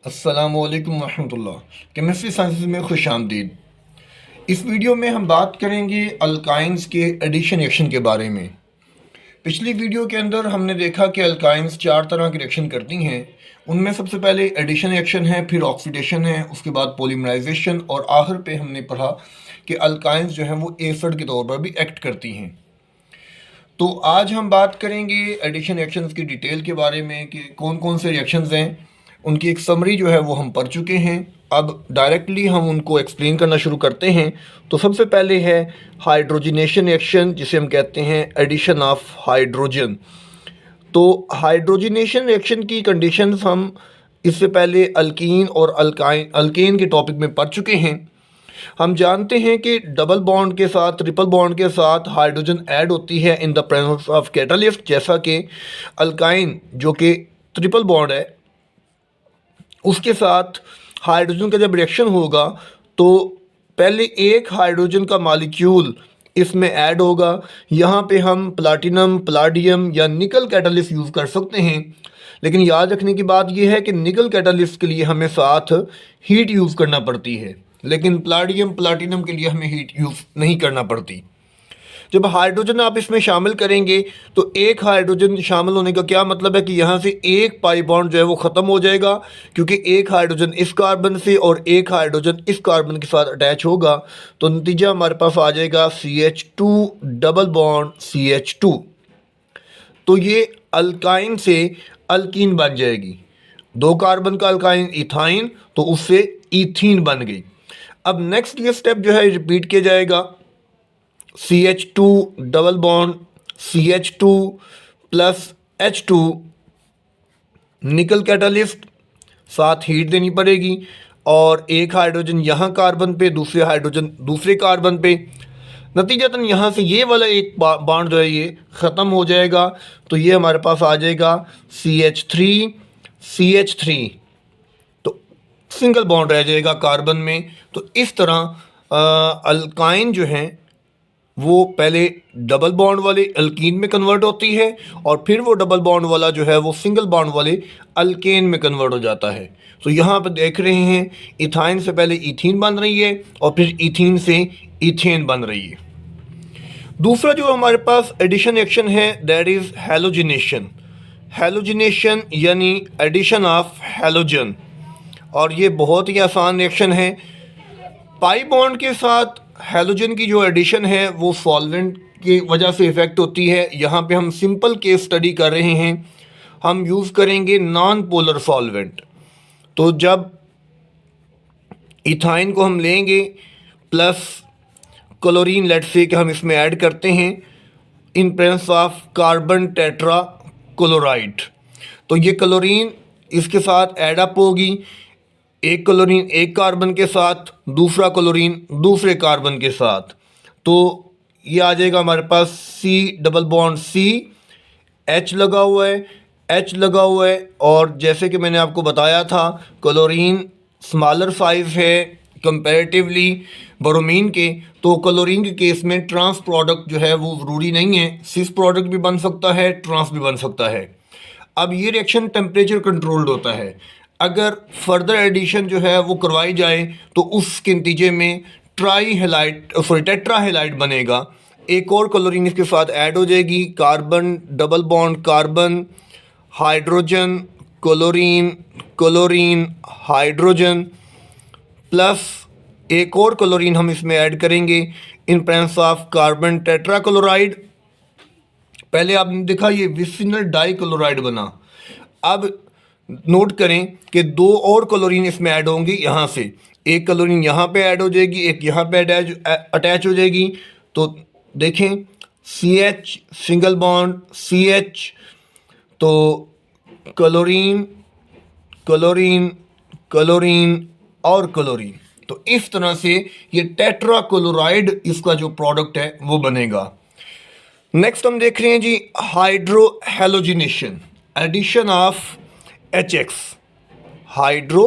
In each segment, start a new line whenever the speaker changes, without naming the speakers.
अस्सलामुअलैकुम वरहमतुल्लाह। Chemistry sciences में खुश आमदीद। इस वीडियो में हम बात करेंगे अल्काइंस के एडिशन रिएक्शन के बारे में। पिछली वीडियो के अंदर हमने देखा कि अल्काइंस चार तरह की रिएक्शन करती हैं। उनमें सबसे पहले एडिशन रिएक्शन है, फिर ऑक्सीडेशन है, उसके बाद पॉलीमराइजेशन और आखिर पे हमने पढ़ा कि अल्काइंस जो हैं वो एसिड के तौर पर भी एक्ट करती हैं। तो आज हम बात करेंगे एडिशन रिएक्शंस की डिटेल के बारे में कि कौन कौन से रिएक्शंस हैं। उनकी एक समरी जो है वो हम पढ़ चुके हैं। अब डायरेक्टली हम उनको एक्सप्लेन करना शुरू करते हैं। तो सबसे पहले है हाइड्रोजनेशन रिएक्शन, जिसे हम कहते हैं एडिशन ऑफ हाइड्रोजन। तो हाइड्रोजनेशन रिएक्शन की कंडीशंस हम इससे पहले अल्कीन और अल्केन के टॉपिक में पढ़ चुके हैं। हम जानते हैं कि डबल बॉन्ड के साथ ट्रिपल बॉन्ड के साथ हाइड्रोजन ऐड होती है in the presence of catalyst. जैसा कि अल्काइन जो कि ट्रिपल बॉन्ड है उसके साथ हाइड्रोजन का जब रिएक्शन होगा तो पहले एक हाइड्रोजन का मॉलिक्यूल इसमें ऐड होगा। यहाँ पे हम प्लाटिनम, पलाडियम या निकल कैटालिस्ट यूज़ कर सकते हैं। लेकिन याद रखने की बात यह है कि निकल कैटालिस्ट के लिए हमें साथ हीट यूज़ करना पड़ती है, लेकिन प्लाटिनम प्लाटिनम के लिए हमें हीट यूज़ नहीं करना पड़ती। जब हाइड्रोजन आप इसमें शामिल करेंगे तो एक हाइड्रोजन शामिल होने का क्या मतलब है कि यहाँ से एक पाई बॉन्ड जो है वो ख़त्म हो जाएगा, क्योंकि एक हाइड्रोजन इस कार्बन से और एक हाइड्रोजन इस कार्बन के साथ अटैच होगा। तो नतीजा हमारे पास आ जाएगा CH2 डबल बॉन्ड CH2। तो ये अल्काइन से अल्कीन बन जाएगी। दो कार्बन का अल्काइन इथाइन, तो उससे ईथीन बन गई। अब नेक्स्ट ये स्टेप जो है रिपीट किया जाएगा। CH2 double bond CH2 plus H2 निकल कैटालिस्ट, साथ हीट देनी पड़ेगी और एक हाइड्रोजन यहाँ कार्बन पे, दूसरे हाइड्रोजन दूसरे कार्बन पे। नतीजतन यहाँ से ये वाला एक बॉन्ड जो है ये ख़त्म हो जाएगा। तो ये हमारे पास आ जाएगा CH3 CH3, तो सिंगल बॉन्ड रह जाएगा कार्बन में। तो इस तरह अल्काइन जो हैं वो पहले डबल बॉन्ड वाले अल्कीन में कन्वर्ट होती है और फिर वो डबल बॉन्ड वाला जो है वो सिंगल बॉन्ड वाले अल्केन में कन्वर्ट हो जाता है। तो यहाँ पर देख रहे हैं इथाइन से पहले इथीन बन रही है और फिर इथीन से इथेन बन रही है। दूसरा जो हमारे पास एडिशन रिएक्शन है दैट इज़ हैलोजिनेशन। हैलोजिनेशन यानी एडिशन ऑफ हैलोजन, और ये बहुत ही आसान रिएक्शन है। पाई बॉन्ड के साथ हैलोजन की जो एडिशन है वो सॉल्वेंट की वजह से इफ़ेक्ट होती है। यहाँ पे हम सिंपल केस स्टडी कर रहे हैं। हम यूज़ करेंगे नॉन पोलर सॉल्वेंट। तो जब इथाइन को हम लेंगे प्लस क्लोरीन, लेट से कि हम इसमें ऐड करते हैं in presence of carbon tetra chloride, तो ये क्लोरीन इसके साथ ऐड अप होगी। एक क्लोरीन एक कार्बन के साथ, दूसरा क्लोरीन दूसरे कार्बन के साथ। तो ये आ जाएगा हमारे पास C double bond C, H लगा हुआ है, H लगा हुआ है। और जैसे कि मैंने आपको बताया था क्लोरीन स्मॉलर साइज़ है कंपैरेटिवली ब्रोमीन के, तो क्लोरीन के केस में ट्रांस प्रोडक्ट जो है वो ज़रूरी नहीं है। सिस प्रोडक्ट भी बन सकता है, ट्रांस भी बन सकता है। अब ये रिएक्शन टेम्परेचर कंट्रोल्ड होता है। अगर फर्दर एडिशन जो है वो करवाई जाए तो उसके नतीजे में टेट्रा हेलाइड बनेगा। एक और क्लोरीन इसके साथ ऐड हो जाएगी, carbon double bond carbon, hydrogen, chlorine chlorine hydrogen, plus एक और क्लोरीन हम इसमें ऐड करेंगे in presence of carbon tetra chloride. पहले आपने देखा ये विसिनल डाई क्लोराइड बना। अब नोट करें कि दो और क्लोरीन इसमें ऐड होंगी। यहाँ से एक क्लोरीन यहाँ पे ऐड हो जाएगी, एक यहाँ पे अटैच हो जाएगी। तो देखें CH सिंगल बॉन्ड CH, तो क्लोरीन क्लोरीन क्लोरीन और क्लोरीन। तो इस तरह से ये टेट्रा क्लोराइड इसका जो प्रोडक्ट है वो बनेगा। नेक्स्ट हम देख रहे हैं जी hydro halogenation, addition of HX। Hydro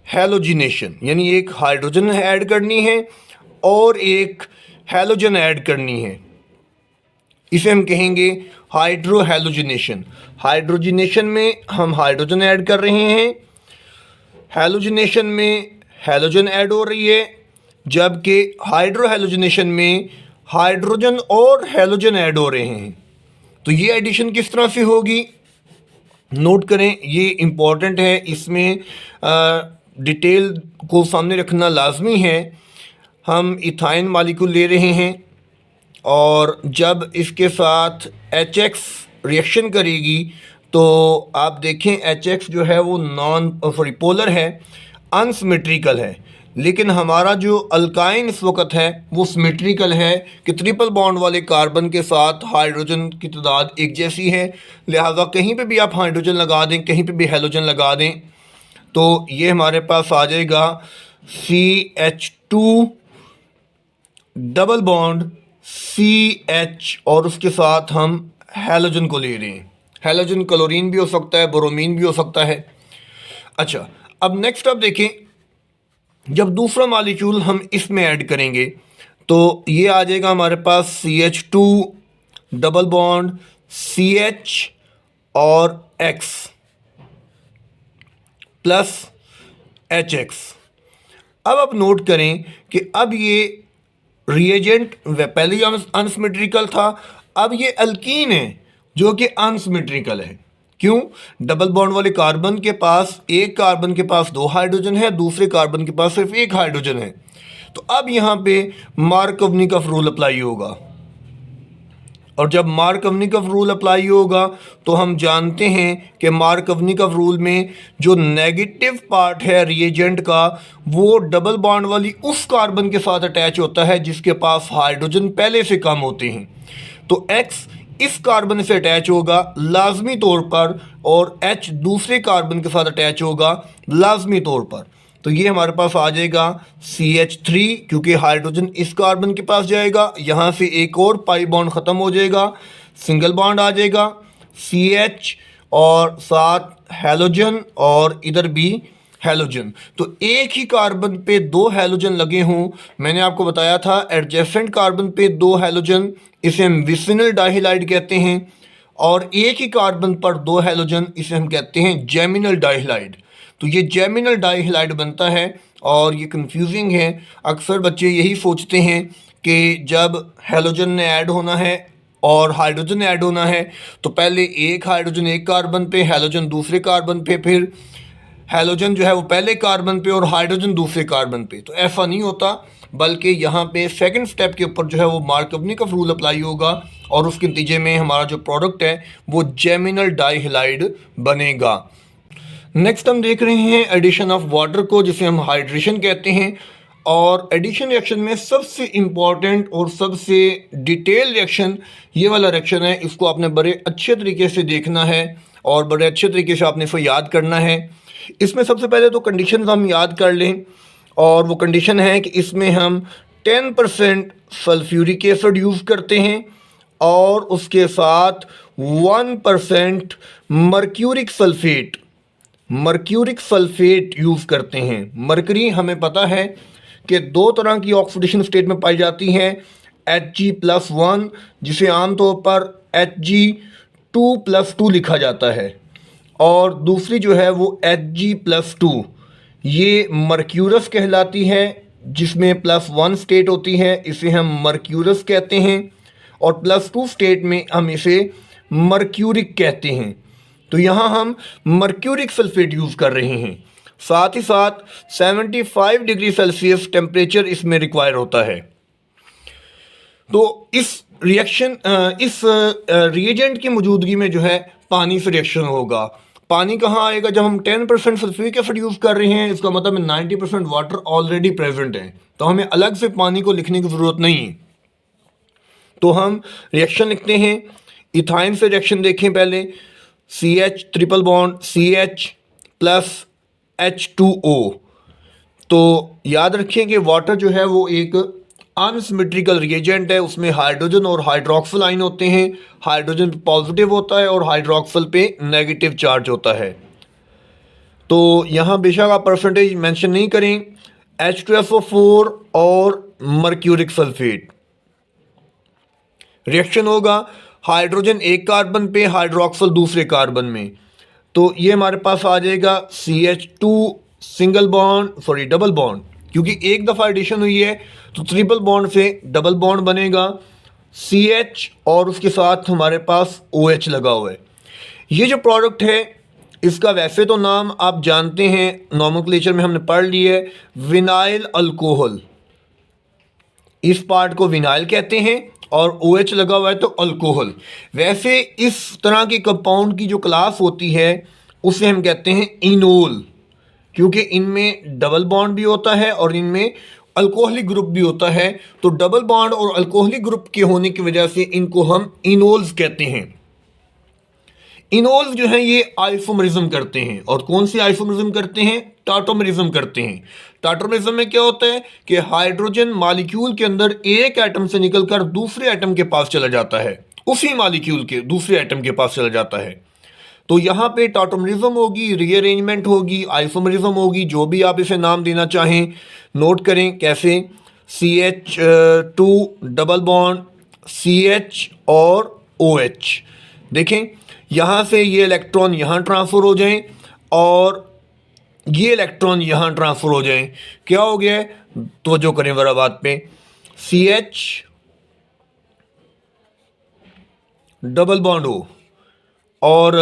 halogenation यानी एक हाइड्रोजन ऐड करनी है और एक हैलोजन ऐड करनी है, इसे हम कहेंगे हाइड्रो हैलोजिनेशन। हाइड्रोजिनेशन में हम हाइड्रोजन ऐड कर रहे हैं, हैलोजिनेशन में हैलोजन ऐड हो रही है, जबकि हाइड्रोहैलोजिनेशन में हाइड्रोजन और हैलोजन ऐड हो रहे हैं। तो ये एडिशन किस तरह से होगी, नोट करें, ये इम्पॉर्टेंट है, इसमें डिटेल को सामने रखना लाजमी है। हम इथाइन मालिक्यूल ले रहे हैं और जब इसके साथ HX रिएक्शन करेगी तो आप देखें HX जो है वो पोलर है, अनसिमेट्रिकल है, लेकिन हमारा जो अल्काइन इस वक्त है वो सिमेट्रिकल है कि ट्रिपल बॉन्ड वाले कार्बन के साथ हाइड्रोजन की तादाद एक जैसी है, लिहाजा कहीं पे भी आप हाइड्रोजन लगा दें, कहीं पे भी हैलोजन लगा दें तो ये हमारे पास आ जाएगा CH2 डबल बॉन्ड CH और उसके साथ हम हैलोजन को ले रहे हैं। हैलोजन क्लोरीन भी हो सकता है, ब्रोमीन भी हो सकता है। अच्छा, अब नेक्स्ट आप देखें, जब दूसरा मॉलिक्यूल हम इसमें ऐड करेंगे तो ये आ जाएगा हमारे पास CH2 डबल बॉन्ड CH और X प्लस HX। अब आप नोट करें कि अब ये रिएजेंट पहले ही अनसिमेट्रिकल था, अब ये अल्कीन है जो कि अनसिमेट्रिकल है। क्यों? डबल बॉन्ड वाले कार्बन के पास, एक कार्बन के पास 2 हाइड्रोजन है, दूसरे कार्बन के पास सिर्फ 1 हाइड्रोजन है। तो अब यहाँ पे मार्कोवनिकॉफ रूल अप्लाई होगा, और जब मार्कोवनिकॉफ रूल अप्लाई होगा तो हम जानते हैं कि मार्कोवनिकॉफ रूल में जो नेगेटिव पार्ट है रिएजेंट का वो डबल बॉन्ड वाली उस कार्बन के साथ अटैच होता है जिसके पास हाइड्रोजन पहले से कम होते हैं। तो X इस कार्बन से अटैच होगा लाजमी तौर पर और H दूसरे कार्बन के साथ अटैच होगा लाजमी तौर पर। तो ये हमारे पास आ जाएगा CH3, क्योंकि हाइड्रोजन इस कार्बन के पास जाएगा, यहाँ से एक और पाई बॉन्ड ख़त्म हो जाएगा, सिंगल बॉन्ड आ जाएगा CH और साथ हैलोजन और इधर भी हैलोजन। तो एक ही कार्बन पे 2 हैलोजन लगे हों, मैंने आपको बताया था एडजेसेंट कार्बन पे 2 हैलोजन, इसे हम विसिनल डाइहैलाइड कहते हैं, और एक ही कार्बन पर 2 हैलोजन, इसे हम कहते हैं जेमिनल डाइहैलाइड। तो ये जेमिनल डाइहैलाइड बनता है और ये कंफ्यूजिंग है। अक्सर बच्चे यही सोचते हैं कि जब हैलोजन ने ऐड होना है और हाइड्रोजन ने ऐड होना है तो पहले एक हाइड्रोजन एक कार्बन पे, हैलोजन दूसरे कार्बन पे, फिर हैलोजन जो है वो पहले कार्बन पे और हाइड्रोजन दूसरे कार्बन पे। तो ऐसा नहीं होता, बल्कि यहाँ पे सेकंड स्टेप के ऊपर जो है वो मार्कोवनिकॉफ रूल अप्लाई होगा और उसके नतीजे में हमारा जो प्रोडक्ट है वो जेमिनल डाइहैलाइड बनेगा। नेक्स्ट हम देख रहे हैं एडिशन ऑफ वाटर को, जिसे हम हाइड्रेशन कहते हैं। और एडिशन रिएक्शन में सबसे इम्पॉर्टेंट और सबसे डिटेल रिएक्शन ये वाला रिएक्शन है। इसको आपने बड़े अच्छे तरीके से देखना है और बड़े अच्छे तरीके से आपने इसको याद करना है। इसमें सबसे पहले तो कंडीशन हम याद कर लें, और वो कंडीशन है कि इसमें हम 10% सल्फ्यूरिक एसिड यूज़ करते हैं और उसके साथ 1% मर्क्यूरिक सल्फेट यूज़ करते हैं। मरकरी हमें पता है कि 2 तरह की ऑक्सीडेशन स्टेट में पाई जाती हैं, Hg+1 जिसे आमतौर पर Hg2+2 लिखा जाता है, और दूसरी जो है वो Hg+2, ये मर्क्यूरस कहलाती है जिसमें +1 स्टेट होती है, इसे हम मर्क्यूरस कहते हैं, और +2 स्टेट में हम इसे मर्क्यूरिक कहते हैं। तो यहाँ हम मर्क्यूरिक सल्फेट यूज़ कर रहे हैं। साथ ही साथ 75 डिग्री सेल्सियस टेम्परेचर इसमें रिक्वायर होता है। तो इस रिएजेंट की मौजूदगी में जो है पानी से रिएक्शन होगा। पानी कहाँ आएगा? जब हम 10% सल्फ्यूरिक एसिड यूज़ कर रहे हैं, इसका मतलब 90% वाटर ऑलरेडी प्रेजेंट है, तो हमें अलग से पानी को लिखने की ज़रूरत नहीं है। तो हम रिएक्शन लिखते हैं। इथाइन से रिएक्शन देखें पहले, CH triple bond CH plus H2O। तो याद रखें कि वाटर जो है वो एक अनसिमेट्रिकल रिएजेंट है, उसमें हाइड्रोजन और हाइड्रोक्सिल आयन होते हैं। हाइड्रोजन पे पॉजिटिव होता है और हाइड्रोक्सिल पे नेगेटिव चार्ज होता है। तो यहाँ बेशक आप परसेंटेज मेंशन नहीं करें। H2SO4 और मर्क्यूरिक सल्फेट रिएक्शन होगा, हाइड्रोजन एक कार्बन पे, हाइड्रोक्सिल दूसरे कार्बन में। तो ये हमारे पास आ जाएगा CH2 single bond sorry double bond, क्योंकि एक दफ़ा एडिशन हुई है तो ट्रिपल बॉन्ड से डबल बॉन्ड बनेगा, CH और उसके साथ हमारे पास OH लगा हुआ है। ये जो प्रोडक्ट है इसका वैसे तो नाम आप जानते हैं, नॉमेनक्लेचर में हमने पढ़ लिया है, विनाइल अल्कोहल। इस पार्ट को विनाइल कहते हैं और OH लगा हुआ है तो अल्कोहल। वैसे इस तरह के कंपाउंड की जो क्लास होती है उसे हम कहते हैं इनोल, क्योंकि इनमें डबल बॉन्ड भी होता है और इनमें अल्कोहलिक ग्रुप भी होता है। तो डबल बॉन्ड और अल्कोहलिक ग्रुप के होने की वजह से इनको हम इनोल्स कहते हैं। इनोल्स जो हैं ये आइसोमरिज्म करते हैं, और कौन सी आइसोमरिज्म करते हैं? टाटोमरिज्म करते हैं। टाटोमरिज्म में क्या होता है कि हाइड्रोजन मॉलिक्यूल के अंदर एक एटम से निकलकर दूसरे एटम के पास चला जाता है, उसी मॉलिक्यूल के दूसरे एटम के पास चला जाता है। तो यहाँ पे टाटोमरिज्म होगी, रीअरेंजमेंट होगी, आइसोमरिज्म होगी, जो भी आप इसे नाम देना चाहें। नोट करें कैसे, CH2 डबल बॉन्ड CH और OH। देखें यहाँ से ये इलेक्ट्रॉन यहाँ ट्रांसफ़र हो जाएं और ये इलेक्ट्रॉन यहाँ ट्रांसफ़र हो जाएं। क्या हो गया है? तवज्जो करें ज़रा बात पे, CH डबल बॉन्ड हो और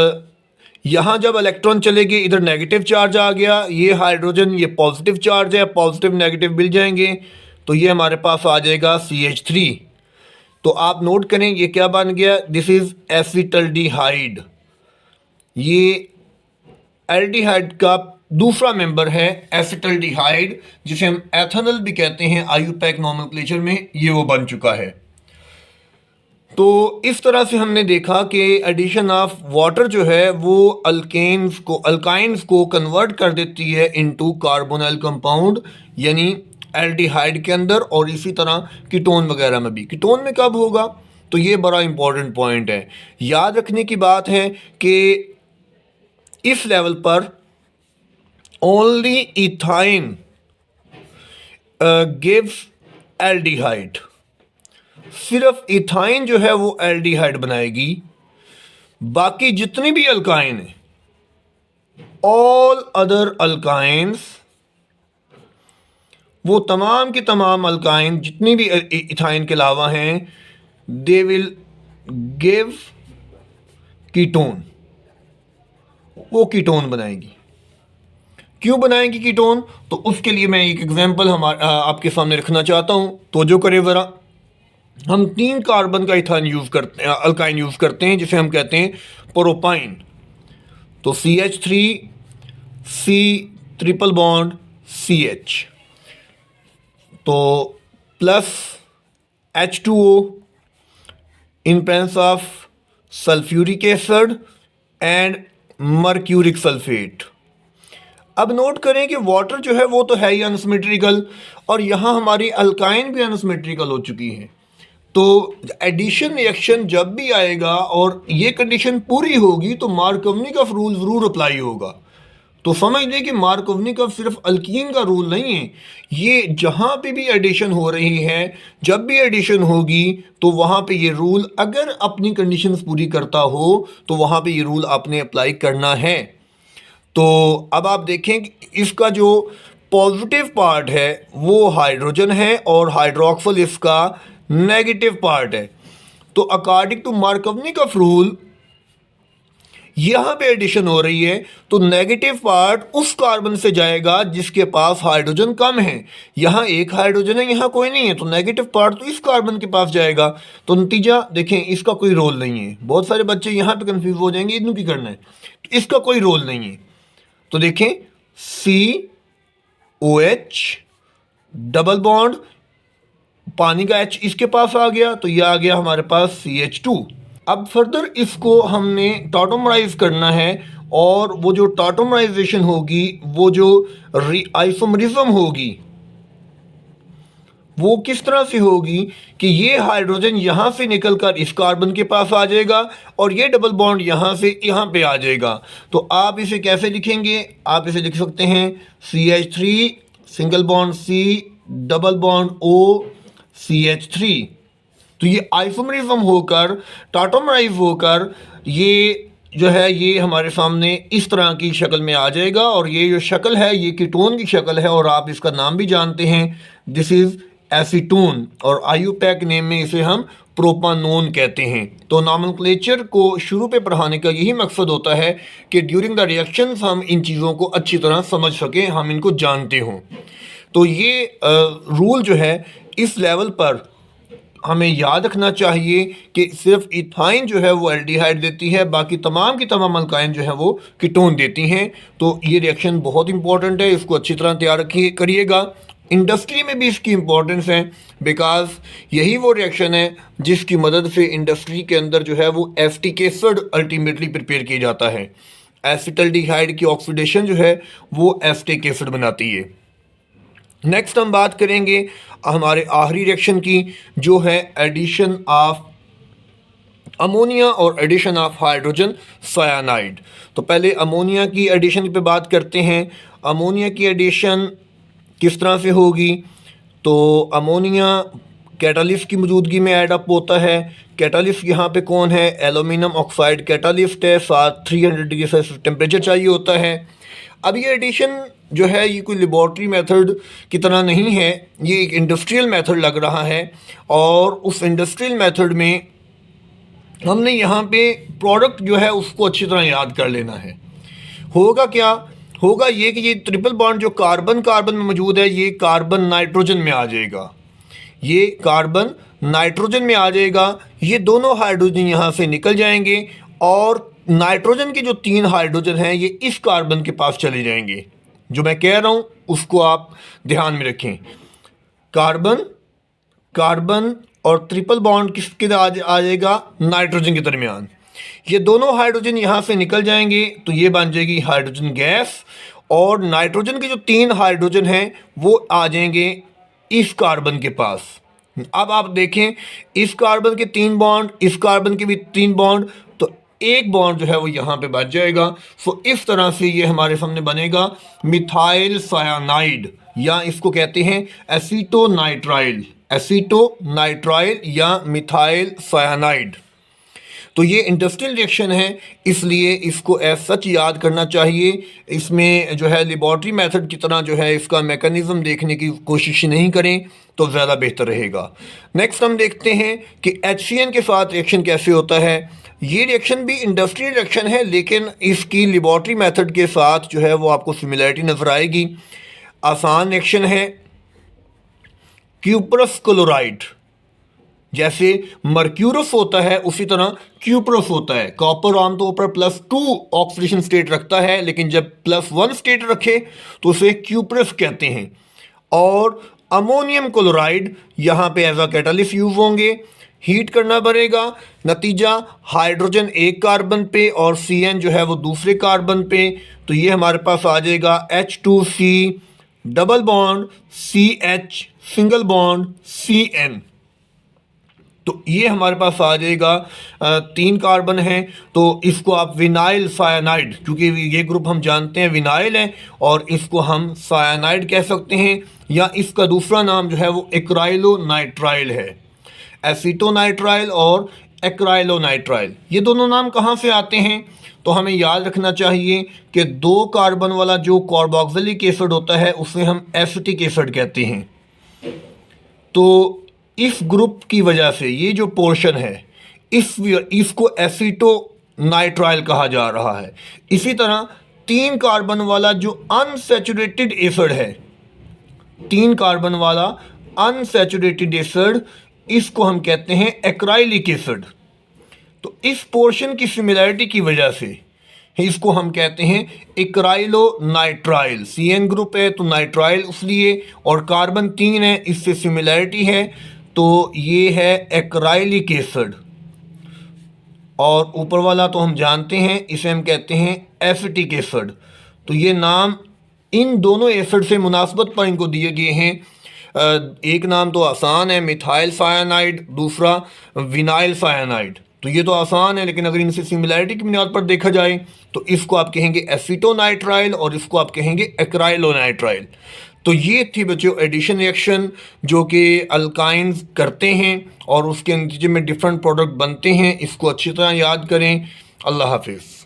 यहाँ जब इलेक्ट्रॉन चले गए इधर नेगेटिव चार्ज आ गया, ये हाइड्रोजन ये पॉजिटिव चार्ज है, पॉजिटिव नेगेटिव मिल जाएंगे तो ये हमारे पास आ जाएगा CH3। तो आप नोट करें ये क्या बन गया, दिस इज़ एसिटल्डिहाइड। ये एल्डिहाइड का दूसरा मेंबर है एसिटल्डिहाइड, जिसे हम एथेनॉल भी कहते हैं आईयूपैक नॉमेनक्लेचर में, ये वो बन चुका है। तो इस तरह से हमने देखा कि एडिशन ऑफ वाटर जो है वो अल्काइंस को कन्वर्ट कर देती है इनटू कार्बोनाइल कंपाउंड, यानी एल्डिहाइड के अंदर, और इसी तरह कीटोन वगैरह में भी। कीटोन में कब होगा? तो ये बड़ा इंपॉर्टेंट पॉइंट है, याद रखने की बात है कि इस लेवल पर ओनली इथाइन गिव्स एल्डिहाइड। सिर्फ इथाइन जो है वो एल्डिहाइड बनाएगी, बाकी जितनी भी अल्काइन है, ऑल अदर अल्काइंस, वो तमाम की तमाम अल्काइन जितनी भी इथाइन के अलावा हैं, दे विल गिव कीटोन। वो कीटोन बनाएगी। क्यों बनाएगी कीटोन? तो उसके लिए मैं एक एग्जांपल आपके सामने रखना चाहता हूं, तो जो करे ज़रा। हम 3 कार्बन का इथाइन यूज़ करते हैं, अल्काइन यूज़ करते हैं, जिसे हम कहते हैं प्रोपाइन। तो CH3 C triple bond CH, तो plus H2O in presence of sulphuric acid and mercuric sulphate. अब नोट करें कि वाटर जो है वो तो है ही अनसिमेट्रिकल, और यहाँ हमारी अल्काइन भी अनसिमेट्रिकल हो चुकी है। तो एडिशन रिएक्शन जब भी आएगा और ये कंडीशन पूरी होगी तो मार्कोवनिकॉफ रूल ज़रूर अप्लाई होगा। तो समझ लें कि मार्कोवनिकॉफ सिर्फ अल्कीन का रूल नहीं है, ये जहाँ पे भी एडिशन हो रही है, जब भी एडिशन होगी तो वहाँ पे ये रूल अगर अपनी कंडीशंस पूरी करता हो तो वहाँ पे ये रूल आपने अप्लाई करना है। तो अब आप देखें कि इसका जो पॉजिटिव पार्ट है वो हाइड्रोजन है और हाइड्रोक्सिल इसका नेगेटिव पार्ट है। तो अकॉर्डिंग टू मार्कोवनिकॉफ रूल यहाँ पे एडिशन हो रही है तो नेगेटिव पार्ट उस कार्बन से जाएगा जिसके पास हाइड्रोजन कम है। यहाँ एक हाइड्रोजन है, यहाँ कोई नहीं है, तो नेगेटिव पार्ट तो इस कार्बन के पास जाएगा। तो नतीजा देखें, इसका कोई रोल नहीं है। बहुत सारे बच्चे यहाँ पे कंफ्यूज हो जाएंगे, इनू की करना है, तो इसका कोई रोल नहीं है। तो देखें COH डबल बॉन्ड, पानी का H इसके पास आ गया, तो ये आ गया हमारे पास CH2। अब फर्दर इसको हमने टॉटोमराइज करना है, और वो जो टॉटोमराइजेशन होगी, वो जो आइसोमरिज्म होगी, वो किस तरह से होगी कि ये हाइड्रोजन यहाँ से निकलकर इस कार्बन के पास आ जाएगा और ये डबल बॉन्ड यहाँ से यहाँ पे आ जाएगा। तो आप इसे कैसे लिखेंगे? आप इसे लिख सकते हैं CH3 single bond C double bond O CH3। तो ये आइसोमरिज्म होकर टॉटोमराइज होकर ये जो है ये हमारे सामने इस तरह की शक्ल में आ जाएगा, और ये जो शक्ल है ये कीटोन की शक्ल है, और आप इसका नाम भी जानते हैं, दिस इज़ एसीटोन, और आईयूपैक नेम में इसे हम प्रोपानोन कहते हैं। तो नॉमेनक्लेचर को शुरू पे पढ़ाने का यही मकसद होता है कि ड्यूरिंग द रिएक्शंस हम इन चीज़ों को अच्छी तरह समझ सकें, हम इनको जानते हों। तो ये रूल जो है इस लेवल पर हमें याद रखना चाहिए कि सिर्फ इथाइन जो है वो एल्डिहाइड देती है, बाकी तमाम की तमाम अल्काइन जो है वो कीटोन देती हैं। तो ये रिएक्शन बहुत इंपॉर्टेंट है, इसको अच्छी तरह तैयार रखिए करिएगा। इंडस्ट्री में भी इसकी इम्पोर्टेंस है, बिकॉज यही वो रिएक्शन है जिसकी मदद से इंडस्ट्री के अंदर जो है वो एसिटिक एसिड अल्टीमेटली प्रिपेयर किया जाता है। एसिटल्डिहाइड की ऑक्सीडेशन जो है वो एसिटिक एसिड बनाती है। नेक्स्ट हम बात करेंगे हमारे आखिरी रिएक्शन की, जो है एडिशन ऑफ अमोनिया और एडिशन ऑफ हाइड्रोजन साइनाइड। तो पहले अमोनिया की एडिशन पे बात करते हैं। अमोनिया की एडिशन किस तरह से होगी? तो अमोनिया कैटालिस्ट की मौजूदगी में ऐड अप होता है। कैटालिस्ट यहाँ पे कौन है? एल्यूमिनियम ऑक्साइड कैटालिस्ट है, साथ 300 डिग्री सेल्सियस टेम्परेचर चाहिए होता है। अब ये एडिशन जो है ये कोई लेबॉर्ट्री मेथड की तरह नहीं है, ये एक इंडस्ट्रियल मेथड लग रहा है, और उस इंडस्ट्रियल मेथड में हमने यहाँ पे प्रोडक्ट जो है उसको अच्छी तरह याद कर लेना है। होगा क्या? होगा ये कि ये ट्रिपल बॉन्ड जो कार्बन कार्बन में मौजूद है ये कार्बन नाइट्रोजन में आ जाएगा, ये कार्बन नाइट्रोजन में आ जाएगा। ये दोनों हाइड्रोजन यहाँ से निकल जाएंगे, और नाइट्रोजन के जो 3 हाइड्रोजन हैं ये इस कार्बन के पास चले जाएंगे। जो मैं कह रहा हूँ उसको आप ध्यान में रखें। कार्बन कार्बन और ट्रिपल बॉन्ड किसके आ जाएगा? नाइट्रोजन के दरमियान। ये दोनों हाइड्रोजन यहाँ से निकल जाएंगे, तो ये बन जाएगी हाइड्रोजन गैस, और नाइट्रोजन के जो 3 हाइड्रोजन हैं वो आ जाएंगे इस कार्बन के पास। अब आप देखें, इस कार्बन के 3 बॉन्ड, इस कार्बन के भी 3 बॉन्ड, तो एक बॉन्ड जो है वो यहाँ पे बच जाएगा। सो इस तरह से ये हमारे सामने बनेगा मिथाइल सायानाइड, या इसको कहते हैं एसीटोनाइट्राइल, एसीटोनाइट्राइल या मिथाइल सायानाइड। तो ये इंडस्ट्रियल रिएक्शन है, इसलिए इसको एज सच याद करना चाहिए। इसमें जो है लेबॉर्ट्री मेथड की तरह जो है इसका मैकेनिज्म देखने की कोशिश नहीं करें तो ज़्यादा बेहतर रहेगा। नेक्स्ट हम देखते हैं कि HCN के साथ रिएक्शन कैसे होता है। ये रिएक्शन भी इंडस्ट्रियल रिएक्शन है, लेकिन इसकी लेबॉर्ट्री मेथड के साथ जो है वो आपको सिमिलरिटी नज़र आएगी। आसान रिएक्शन है। क्यूप्रस क्लोराइड, जैसे मर्क्यूरस होता है उसी तरह क्यूप्रस होता है। कॉपर आमतौर पर +2 ऑक्सीडेशन स्टेट रखता है, लेकिन जब +1 स्टेट रखे तो उसे क्यूप्रस कहते हैं। और अमोनियम क्लोराइड यहाँ पे एज अ कैटालिस्ट यूज होंगे। हीट करना पड़ेगा, नतीजा हाइड्रोजन एक कार्बन पे और CN जो है वो दूसरे कार्बन पे। तो ये हमारे पास आ जाएगा H2C double bond CH single bond CN। तो ये हमारे पास आ जाएगा 3 कार्बन हैं, तो इसको आप विनाइल सायानाइड, क्योंकि ये ग्रुप हम जानते हैं विनाइल है, और इसको हम सायानाइड कह सकते हैं, या इसका दूसरा नाम जो है वो एक्राइलोनाइट्राइल है। एसीटोनाइट्राइल और एक्राइलोनाइट्राइल, ये दोनों नाम कहाँ से आते हैं? तो हमें याद रखना चाहिए कि 2 कार्बन वाला जो कार्बोक्सिलिक एसिड होता है उसे हम एसिटिक एसिड कहते हैं। तो इस ग्रुप की वजह से ये जो पोर्शन है इसको एसीटोनाइट्राइल कहा जा रहा है। इसी तरह 3 कार्बन वाला जो अनसैचुरेटेड एसिड है, 3 कार्बन वाला अनसैचुरेटेड एसिड, इसको हम कहते हैं एक्राइलिक एसिड। तो इस पोर्शन की सिमिलरिटी की वजह से इसको हम कहते हैं एक्राइलोनाइट्राइल। CN ग्रुप है तो नाइट्राइल इसलिए, और कार्बन 3 है इससे सिमिलरिटी है, तो ये है एक्राइलिक एसिड। और ऊपर वाला तो हम जानते हैं, इसे हम कहते हैं एसिटिक एसिड। तो ये नाम इन दोनों एसिड से मुनासबत पर इनको दिए गए हैं। एक नाम तो आसान है मिथाइल सायानाइड, दूसरा विनाइल सायानाइड। तो ये तो आसान है, लेकिन अगर इनसे सिमिलरिटी की बुनियाद पर देखा जाए तो इसको आप कहेंगे एसीटोनाइट्राइल और इसको आप कहेंगे एक्राइलोनाइट्राइल। तो ये थी बच्चों एडिशन रिएक्शन जो कि अल्काइंस करते हैं और उसके नतीजे में डिफरेंट प्रोडक्ट बनते हैं। इसको अच्छी तरह याद करें। अल्लाह हाफिज़।